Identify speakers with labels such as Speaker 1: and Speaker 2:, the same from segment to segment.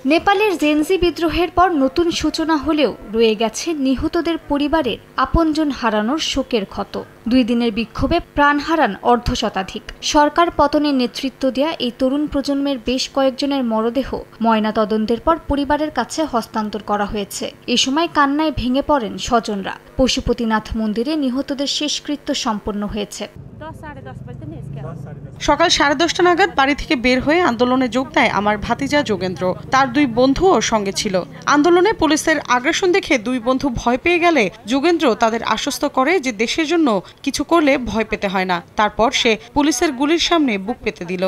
Speaker 1: নেপালের জেনজি বিদ্রোহের পর নতুন সূচনা হলেও রয়ে গেছে নিহতদের পরিবারের আপনজন হারানোর শোকের ক্ষত। 2 দিনের বিক্ষোভে প্রাণ হারান অর্ধশতাধিক। সরকার পতনের নেতৃত্ব দেয়া এই তরুণ প্রজন্মের বেশ কয়েকজনের মরদেহ ময়না তদন্তের পর পরিবারের কাছে হস্তান্তর করা হয়েছে। এ সময় কান্নায় ভেঙে পড়েন স্বজনরা। পশুপতিনাথ মন্দিরে নিহতদের শেষকৃত্য সম্পন্ন হয়েছে।
Speaker 2: সকাল 10:30 নাগাদ বাড়ি থেকে বের হয়ে আন্দোলনে যোগ দেয় আমার ভাতিজা যোগেন্দ্র। তার 2 বন্ধুও সঙ্গে ছিল। আন্দোলনে পুলিশের আগ্রাসন দেখে 2 বন্ধু ভয় পেয়ে গেলে যোগেন্দ্র তাদের আশ্বস্ত করে যে দেশের জন্য কিছু করলে ভয় পেতে হয় না। তারপর সে পুলিশের গুলির সামনে বুক পেতে দিল।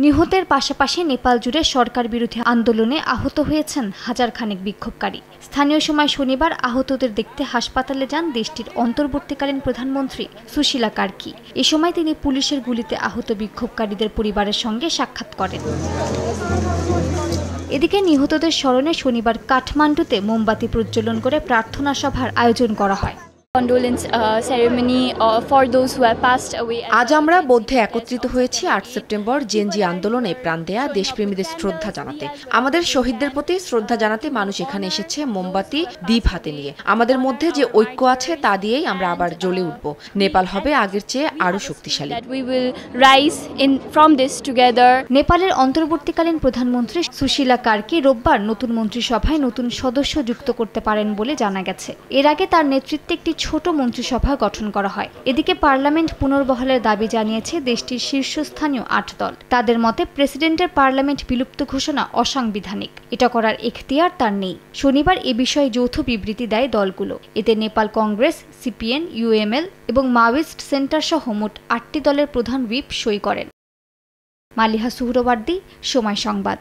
Speaker 1: নিহতের পাশাপাশি নেপাল জুড়ে সরকার বিরোধী আন্দোলনে আহত হয়েছেন হাজার খানেক বিক্ষোভকারী। স্থানীয় সময় শনিবার আহতদের দেখতে হাসপাতালে যান দেশটির অন্তর্বর্তীকালীন প্রধানমন্ত্রী সুশীলা কার্কি। এ সময় তিনি পুলিশের গুলিতে আহত বিক্ষোভকারীদের পরিবারের সঙ্গে সাক্ষাৎ করেন। এদিকে নিহতদের স্মরণে শনিবার কাঠমান্ডুতে মোমবাতি প্রজ্বলন করে প্রার্থনা সভার আয়োজন করা হয়।
Speaker 3: আজ আমরা বৌদ্ধে একত্রিত হয়েছি 8 সেপ্টেম্বর জেনজি আন্দোলনে প্রাণ দেয়া দেশপ্রেমীদের শ্রদ্ধা জানাতে। আমাদের শহীদদের প্রতি শ্রদ্ধা জানাতে মানুষ এখানে এসেছে মোমবাতি দ্বীপ হাতে নিয়ে। আমাদের মধ্যে যে ঐক্য আছে তা দিয়েই আমরা আবার জ্বলে উঠব। নেপাল হবে আগের চেয়ে আরো শক্তিশালী।
Speaker 1: নেপালের অন্তর্বর্তীকালীন প্রধানমন্ত্রী সুশীলা কার্কি রোববার নতুন মন্ত্রিসভায় নতুন সদস্য যুক্ত করতে পারেন বলে জানা গেছে। এর আগে তার নেতৃত্বে একটি ছোট মন্ত্রিসভা গঠন করা হয়। এদিকে পার্লামেন্ট পুনর্বহালের দাবি জানিয়েছে দেশটির শীর্ষস্থানীয় 8 দল। তাদের মতে প্রেসিডেন্টের পার্লামেন্ট বিলুপ্ত ঘোষণা অসাংবিধানিক। এটা করার এখতিয়ার তার নেই। শনিবার এ বিষয়ে যৌথ বিবৃতি দেয় দলগুলো। এতে নেপাল কংগ্রেস, সিপিএন, ইউএমএল এবং মাওয়িস্ট সেন্টার সহ মোট 8টি দলের প্রধান হুইপ সই করেন। মালিহা সুহরওয়ার্দী, সময় সংবাদ।